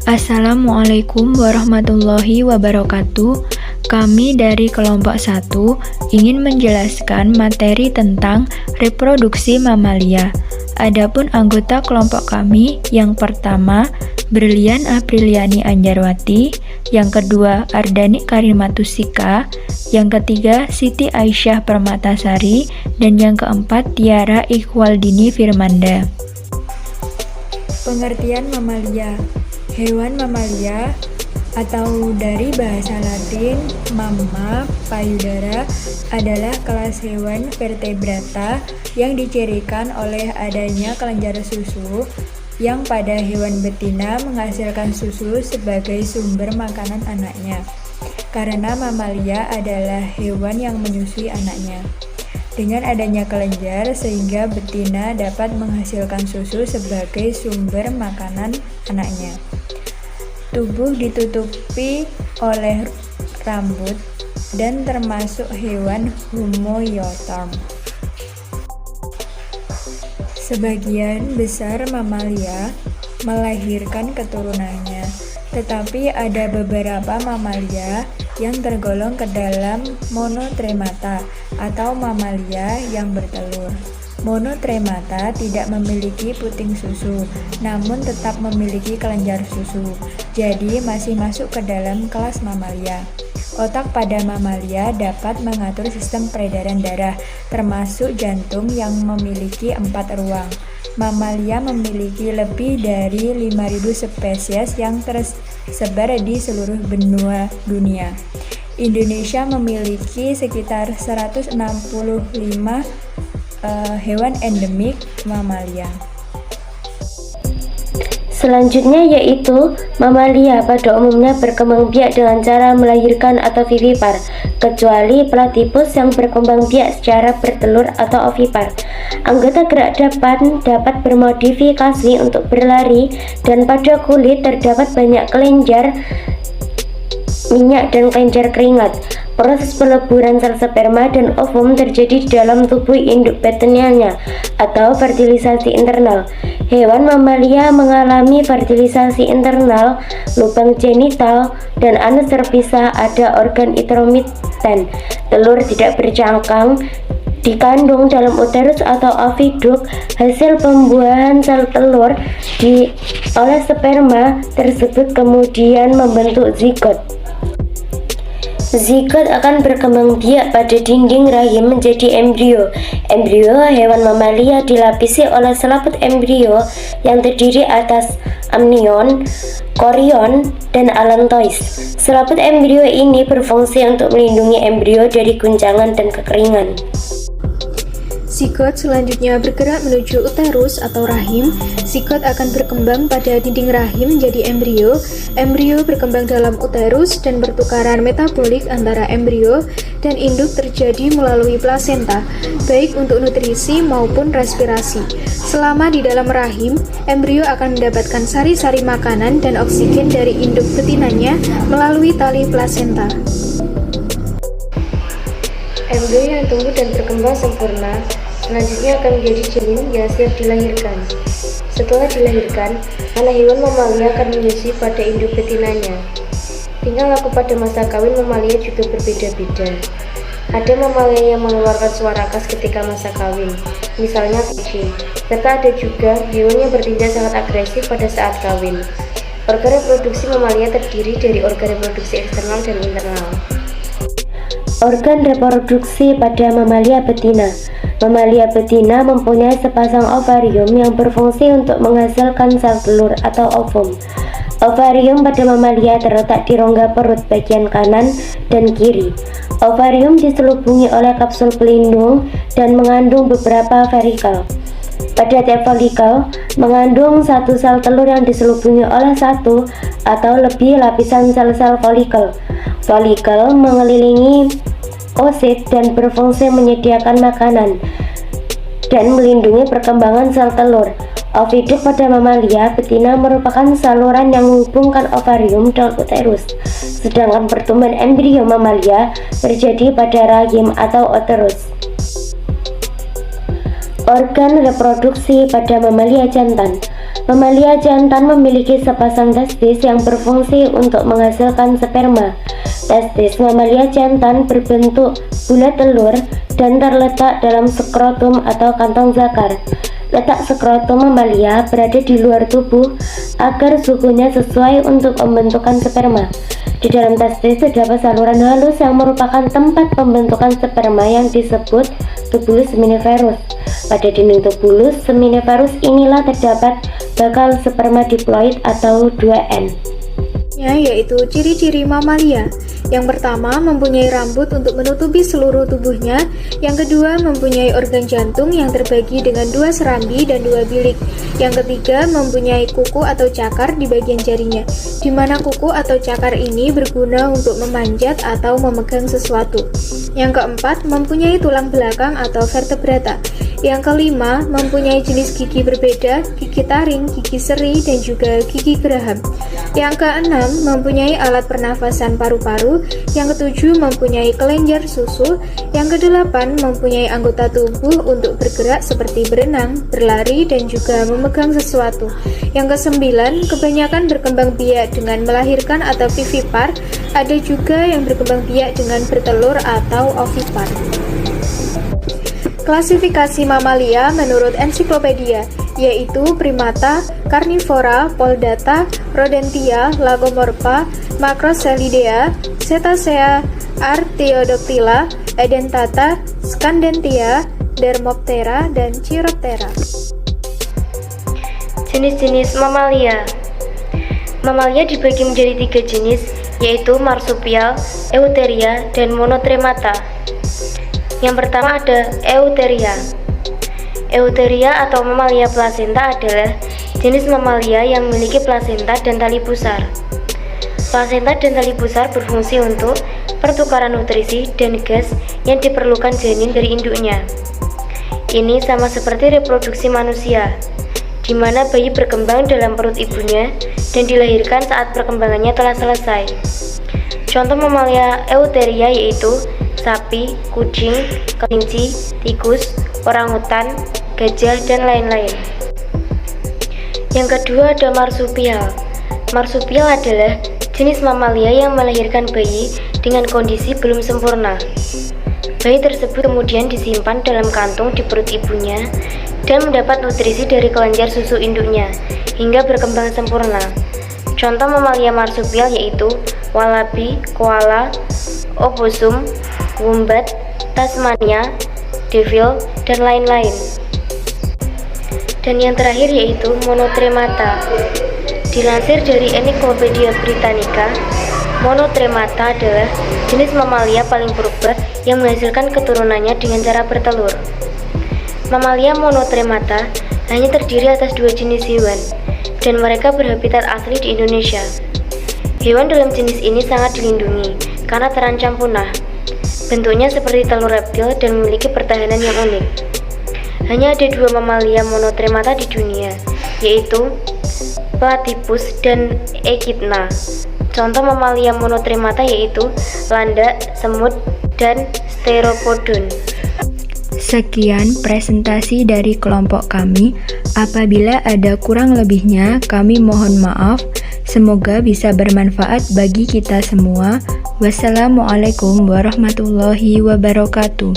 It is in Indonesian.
Assalamualaikum warahmatullahi wabarakatuh. Kami dari kelompok 1 ingin menjelaskan materi tentang reproduksi mamalia. Adapun anggota kelompok kami, yang pertama Berlian Apriliani Anjarwati, yang kedua Ardani Karimatusika, yang ketiga Siti Aisyah Permatasari, dan yang keempat Tiara Ikhwaldini Firmanda. Pengertian mamalia. Hewan mamalia atau dari bahasa Latin mamma payudara adalah kelas hewan vertebrata yang dicirikan oleh adanya kelenjar susu yang pada hewan betina menghasilkan susu sebagai sumber makanan anaknya. Karena mamalia adalah hewan yang menyusui anaknya. Dengan adanya kelenjar sehingga betina dapat menghasilkan susu sebagai sumber makanan anaknya. Tubuh ditutupi oleh rambut dan termasuk hewan homoiotherm. Sebagian besar mamalia melahirkan keturunannya, tetapi ada beberapa mamalia yang tergolong ke dalam monotremata atau mamalia yang bertelur. Monotremata tidak memiliki puting susu, namun tetap memiliki kelenjar susu, jadi masih masuk ke dalam kelas mamalia. Otak pada mamalia dapat mengatur sistem peredaran darah, termasuk jantung yang memiliki 4 ruang. Mamalia memiliki lebih dari 5.000 spesies yang tersebar di seluruh benua dunia. Indonesia memiliki sekitar 165 hewan endemik mamalia. Selanjutnya yaitu mamalia pada umumnya berkembang biak dengan cara melahirkan atau vivipar, kecuali platypus yang berkembang biak secara bertelur atau ovipar. Anggota gerak depan dapat bermodifikasi untuk berlari dan pada kulit terdapat banyak kelenjar minyak dan kelenjar keringat. Proses peleburan sel sperma dan ovum terjadi di dalam tubuh induk betinanya atau fertilisasi internal. Hewan mamalia mengalami fertilisasi internal, lubang genital, dan anus terpisah, ada organ intromiten. Telur tidak bercangkang dikandung dalam uterus atau oviduk. Hasil pembuahan sel telur oleh sperma tersebut kemudian membentuk zigot. Zigot akan berkembang biak pada dinding rahim menjadi embrio. Embrio hewan mamalia dilapisi oleh selaput embrio yang terdiri atas amnion, korion, dan allantois. Selaput embrio ini berfungsi untuk melindungi embrio dari guncangan dan kekeringan. Zigot selanjutnya bergerak menuju uterus atau rahim. Zigot akan berkembang pada dinding rahim menjadi embrio. Embrio berkembang dalam uterus dan pertukaran metabolik antara embrio dan induk terjadi melalui plasenta, baik untuk nutrisi maupun respirasi. Selama di dalam rahim, embrio akan mendapatkan sari-sari makanan dan oksigen dari induk betinanya melalui tali plasenta. Embrio yang tumbuh dan berkembang sempurna selanjutnya akan menjadi janin yang siap dilahirkan. Setelah dilahirkan, anak hewan mamalia akan menyusui pada induk betinanya. Tingkah laku pada masa kawin mamalia juga berbeda-beda. Ada mamalia yang mengeluarkan suara khas ketika masa kawin, misalnya kucing. Serta ada juga hewan yang bertindak sangat agresif pada saat kawin. Organ reproduksi mamalia terdiri dari organ reproduksi eksternal dan internal. Organ reproduksi pada mamalia betina. Mamalia betina mempunyai sepasang ovarium yang berfungsi untuk menghasilkan sel telur atau ovum. Ovarium pada mamalia terletak di rongga perut bagian kanan dan kiri. Ovarium diselubungi oleh kapsul pelindung dan mengandung beberapa folikel. Pada tiap folikel mengandung satu sel telur yang diselubungi oleh satu atau lebih lapisan sel-sel folikel. Folikel mengelilingi oosit dan berfungsi menyediakan makanan dan melindungi perkembangan sel telur. Oviduk pada mamalia betina merupakan saluran yang menghubungkan ovarium dan uterus, sedangkan pertumbuhan embrio mamalia terjadi pada rahim atau uterus. Organ reproduksi pada mamalia jantan. Mamalia jantan memiliki sepasang testis yang berfungsi untuk menghasilkan sperma. Testis mamalia jantan berbentuk bulat telur dan terletak dalam skrotum atau kantong zakar. Letak skrotum mamalia berada di luar tubuh agar suhunya sesuai untuk pembentukan sperma. Di dalam testis terdapat saluran halus yang merupakan tempat pembentukan sperma yang disebut tubulus seminiferus. Pada dinding tubulus seminiferus inilah terdapat bakal sperma diploid atau 2N. Yaitu ciri-ciri mamalia. Yang pertama, mempunyai rambut untuk menutupi seluruh tubuhnya. Yang kedua, mempunyai organ jantung yang terbagi dengan 2 serambi dan 2 bilik. Yang ketiga, mempunyai kuku atau cakar di bagian jarinya, di mana kuku atau cakar ini berguna untuk memanjat atau memegang sesuatu. Yang keempat, mempunyai tulang belakang atau vertebrata. Yang kelima, mempunyai jenis gigi berbeda, gigi taring, gigi seri, dan juga gigi geraham. Yang keenam, mempunyai alat pernafasan paru-paru. Yang ketujuh, mempunyai kelenjar susu. Yang kedelapan, mempunyai anggota tubuh untuk bergerak seperti berenang, berlari, dan juga memegang sesuatu. Yang kesembilan, kebanyakan berkembang biak dengan melahirkan atau vivipar. Ada juga yang berkembang biak dengan bertelur atau ovipar. Klasifikasi mamalia menurut ensiklopedia, yaitu primata, karnivora, poldata, rodentia, lagomorpha, macrocelidea, cetacea, artiodactyla, edentata, scandentia, dermoptera, dan chiroptera. Jenis-jenis mamalia. Mamalia dibagi menjadi 3 jenis, yaitu marsupial, eutheria, dan monotremata. Yang pertama ada eutheria. Eutheria atau mamalia plasenta adalah jenis mamalia yang memiliki plasenta dan tali pusar. Plasenta dan tali pusar berfungsi untuk pertukaran nutrisi dan gas yang diperlukan janin dari induknya. Ini sama seperti reproduksi manusia, di mana bayi berkembang dalam perut ibunya dan dilahirkan saat perkembangannya telah selesai. Contoh mamalia eutheria yaitu sapi, kucing, kelinci, tikus, orangutan, gajah, dan lain-lain. Yang kedua ada marsupial. Marsupial adalah jenis mamalia yang melahirkan bayi dengan kondisi belum sempurna. Bayi tersebut kemudian disimpan dalam kantung di perut ibunya dan mendapat nutrisi dari kelenjar susu induknya hingga berkembang sempurna. Contoh mamalia marsupial yaitu wallaby, koala, opossum, wombat, Tasmania, devil, dan lain-lain. Dan yang terakhir yaitu monotremata. Dilansir dari Encyclopedia Britannica, monotremata adalah jenis mamalia paling purba yang menghasilkan keturunannya dengan cara bertelur. Mamalia monotremata hanya terdiri atas 2 jenis hewan, dan mereka berhabitat asli di Indonesia. Hewan dalam jenis ini sangat dilindungi karena terancam punah. Bentuknya seperti telur reptil dan memiliki pertahanan yang unik. Hanya ada 2 mamalia monotremata di dunia, yaitu Platypus dan Echidna. Contoh mamalia monotremata yaitu landak, semut, dan Steropodon. Sekian presentasi dari kelompok kami. Apabila ada kurang lebihnya, kami mohon maaf. Semoga bisa bermanfaat bagi kita semua. Wassalamualaikum warahmatullahi wabarakatuh.